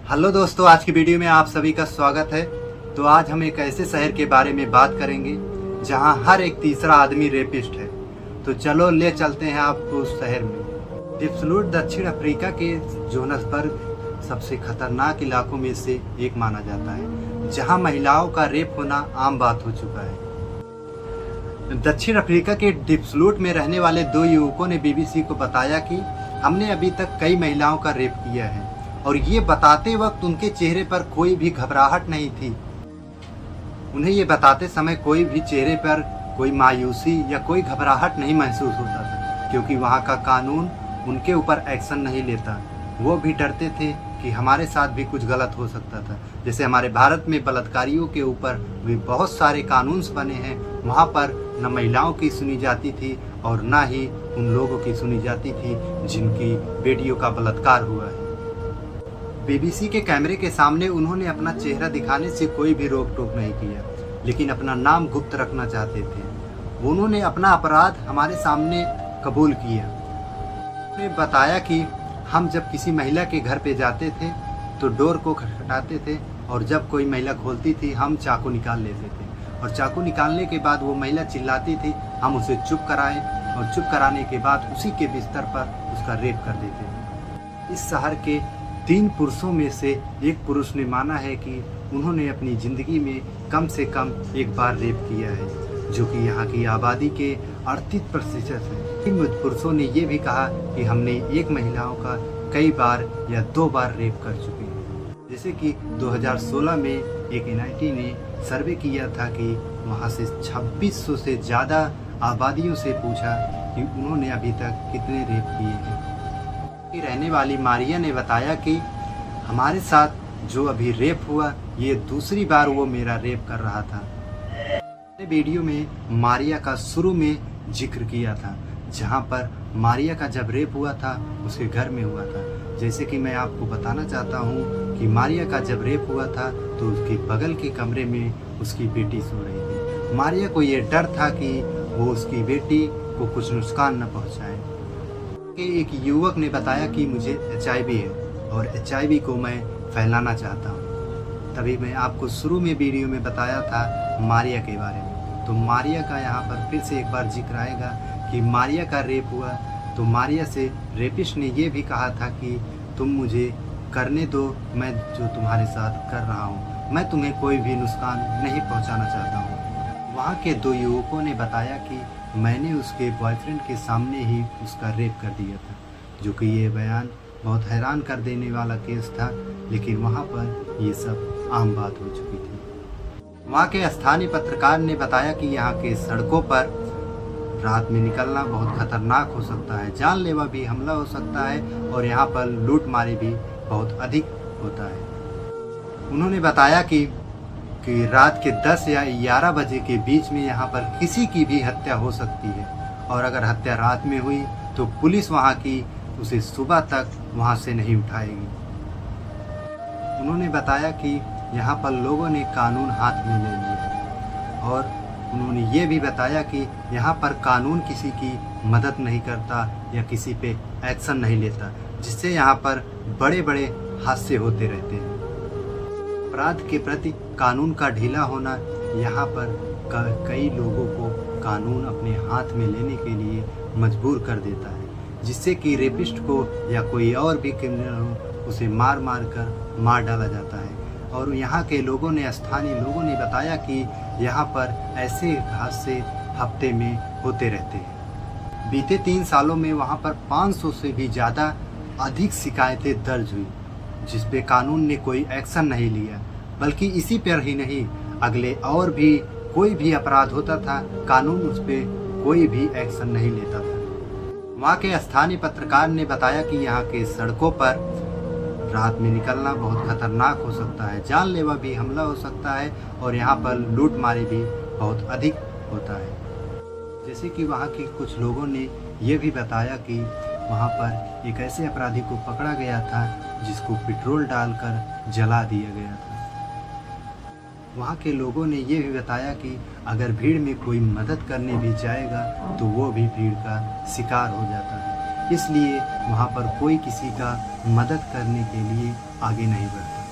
Hello दोस्तों, आज की वीडियो में आप सभी का स्वागत है। तो आज हम एक ऐसे शहर के बारे में बात करेंगे जहां हर एक तीसरा आदमी रेपिस्ट है। तो चलो ले चलते हैं आपको उस शहर में। डिप्सलूट दक्षिण अफ्रीका के जोहान्सबर्ग सबसे खतरनाक इलाकों में से एक माना जाता है, जहां महिलाओं का रेप होना आम बात हो चुका है। दक्षिण अफ्रीका के डिप्सलूट में रहने वाले दो युवकों ने बीबीसी को बताया कि हमने अभी तक कई महिलाओं का रेप किया है, और ये बताते वक्त उनके चेहरे पर कोई भी घबराहट नहीं थी। उन्हें ये बताते समय कोई भी चेहरे पर कोई मायूसी या कोई घबराहट नहीं महसूस होता था, क्योंकि वहाँ का कानून उनके ऊपर एक्शन नहीं लेता। वो भी डरते थे कि हमारे साथ भी कुछ गलत हो सकता था। जैसे हमारे भारत में बलात्कारियों के ऊपर भी बहुत सारे कानून बने हैं, वहाँ पर न महिलाओं की सुनी जाती थी और न ही उन लोगों की सुनी जाती थी जिनकी बेटियों का बलात्कार हुआ है। बीबीसी के कैमरे के सामने उन्होंने अपना चेहरा दिखाने से कोई भी रोक टोक नहीं किया, लेकिन अपना नाम गुप्त रखना चाहते थे। उन्होंने अपना अपराध हमारे सामने कबूल किया। उन्होंने बताया कि हम जब किसी महिला के घर पे जाते थे तो डोर को खटखटाते थे, और जब कोई महिला खोलती थी हम चाकू निकाल लेते थे, और चाकू निकालने के बाद वो महिला चिल्लाती थी, हम उसे चुप कराएं, और चुप कराने के बाद उसी के बिस्तर पर उसका रेप कर देते थे। इस शहर के 3 पुरुषों में से एक पुरुष ने माना है कि उन्होंने अपनी ज़िंदगी में कम से कम एक बार रेप किया है, जो कि यहाँ की आबादी के 38% है। इन पुरुषों ने ये भी कहा कि हमने एक महिलाओं का कई बार या 2 बार रेप कर चुके हैं। जैसे कि 2016 में एक NIT ने सर्वे किया था कि वहाँ से 2600 से ज़्यादा आबादियों से पूछा कि उन्होंने अभी तक कितने रेप किए हैं। रहने वाली मारिया ने बताया कि हमारे साथ जो अभी रेप हुआ, ये दूसरी बार वो मेरा रेप कर रहा था। मैंने वीडियो में मारिया का शुरू में जिक्र किया था, जहां पर मारिया का जब रेप हुआ था उसके घर में हुआ था। जैसे कि मैं आपको बताना चाहता हूं कि मारिया का जब रेप हुआ था तो उसके बगल के कमरे में उसकी बेटी सो रही थी। मारिया को ये डर था कि वो उसकी बेटी को कुछ नुकसान न पहुँचाए। एक युवक ने बताया कि मुझे HIV है और HIV को मैं फैलाना चाहता हूँ। तभी मैं आपको शुरू में वीडियो में बताया था मारिया के बारे में। तो मारिया का यहाँ पर फिर से एक बार जिक्र आएगा कि मारिया का रेप हुआ, तो मारिया से रेपिस्ट ने ये भी कहा था कि तुम मुझे करने दो, मैं जो तुम्हारे साथ कर रहा हूँ, मैं तुम्हें कोई भी नुकसान नहीं पहुँचाना चाहता हूँ। वहाँ के 2 युवकों ने बताया कि मैंने उसके बॉयफ्रेंड के सामने ही उसका रेप कर दिया था, जो कि ये बयान बहुत हैरान कर देने वाला केस था, लेकिन वहाँ पर ये सब आम बात हो चुकी थी। वहाँ के स्थानीय पत्रकार ने बताया कि यहाँ के सड़कों पर रात में निकलना बहुत खतरनाक हो सकता है, जानलेवा भी हमला हो सकता है, और यहाँ पर लूटमारी भी बहुत अधिक होता है। उन्होंने बताया कि रात के 10 या 11 बजे के बीच में यहाँ पर किसी की भी हत्या हो सकती है, और अगर हत्या रात में हुई तो पुलिस वहाँ की उसे सुबह तक वहाँ से नहीं उठाएगी। उन्होंने बताया कि यहाँ पर लोगों ने कानून हाथ में ले लिया, और उन्होंने ये भी बताया कि यहाँ पर कानून किसी की मदद नहीं करता या किसी पे एक्शन नहीं लेता, जिससे यहाँ पर बड़े बड़े हादसे होते रहते हैं। अपराध के प्रति कानून का ढीला होना यहाँ पर कई लोगों को कानून अपने हाथ में लेने के लिए मजबूर कर देता है, जिससे कि रेपिस्ट को या कोई और भी क्रिमिनल हो उसे मार कर डाला जाता है। और यहाँ के लोगों ने, स्थानीय लोगों ने बताया कि यहाँ पर ऐसे हादसे हफ्ते में होते रहते हैं। बीते 3 सालों में वहाँ पर 500 से भी ज़्यादा अधिक शिकायतें दर्ज हुई, जिस पे कानून ने कोई एक्शन नहीं लिया। बल्कि इसी पर ही नहीं, अगले और भी कोई भी अपराध होता था, कानून उस पर कोई भी एक्शन नहीं लेता था। वहाँ के स्थानीय पत्रकार ने बताया कि यहाँ के सड़कों पर रात में निकलना बहुत खतरनाक हो सकता है, जानलेवा भी हमला हो सकता है, और यहाँ पर लूटमारी भी बहुत अधिक होता है। जैसे कि वहाँ के कुछ लोगों ने ये भी बताया कि वहाँ पर एक ऐसे अपराधी को पकड़ा गया था जिसको पेट्रोल डालकर जला दिया गया था। वहाँ के लोगों ने ये भी बताया कि अगर भीड़ में कोई मदद करने भी जाएगा तो वो भी भीड़ का शिकार हो जाता है, इसलिए वहाँ पर कोई किसी का मदद करने के लिए आगे नहीं बढ़ता।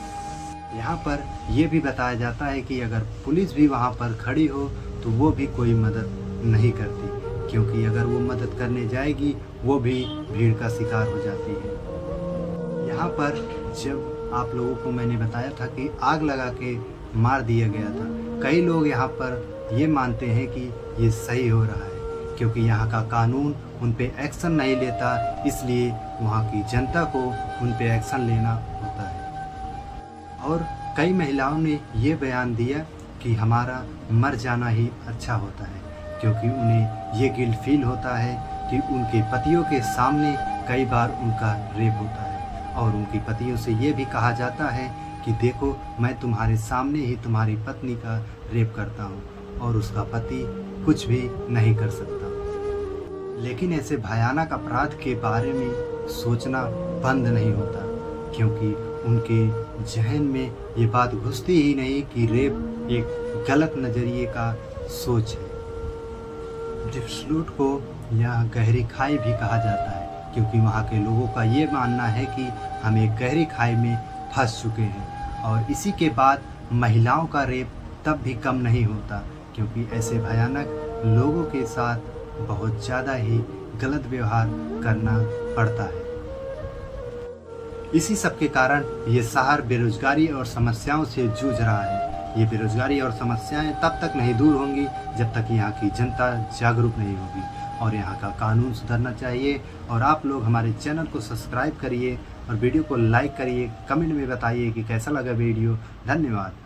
यहाँ पर ये भी बताया जाता है कि अगर पुलिस भी वहाँ पर खड़ी हो तो वो भी कोई मदद नहीं करती, क्योंकि अगर वो मदद करने जाएगी वो भी भीड़ का शिकार हो जाती है। यहाँ पर जब आप लोगों को मैंने बताया था कि आग लगा के मार दिया गया था, कई लोग यहाँ पर ये मानते हैं कि ये सही हो रहा है, क्योंकि यहाँ का कानून उन पे एक्शन नहीं लेता, इसलिए वहाँ की जनता को उन पे एक्शन लेना होता है। और कई महिलाओं ने ये बयान दिया कि हमारा मर जाना ही अच्छा होता है, क्योंकि उन्हें ये गिल्ट फील होता है कि उनके पतियों के सामने कई बार उनका रेप होता है, और उनकी पतियों से ये भी कहा जाता है कि देखो मैं तुम्हारे सामने ही तुम्हारी पत्नी का रेप करता हूँ, और उसका पति कुछ भी नहीं कर सकता। लेकिन ऐसे भयानक अपराध के बारे में सोचना बंद नहीं होता, क्योंकि उनके जहन में ये बात घुसती ही नहीं कि रेप एक गलत नज़रिए का सोच है। डिप्सलूट को यहाँ गहरी खाई भी कहा जाता है, क्योंकि वहाँ के लोगों का ये मानना है कि हम एक गहरी खाई में फंस चुके हैं, और इसी के बाद महिलाओं का रेप तब भी कम नहीं होता, क्योंकि ऐसे भयानक लोगों के साथ बहुत ज़्यादा ही गलत व्यवहार करना पड़ता है। इसी सब के कारण ये शहर बेरोजगारी और समस्याओं से जूझ रहा है। ये बेरोजगारी और समस्याएं तब तक नहीं दूर होंगी जब तक यहाँ की जनता जागरूक नहीं होगी, और यहाँ का कानून सुधरना चाहिए। और आप लोग हमारे चैनल को सब्सक्राइब करिए और वीडियो को लाइक करिए, कमेंट में बताइए कि कैसा लगा वीडियो। धन्यवाद।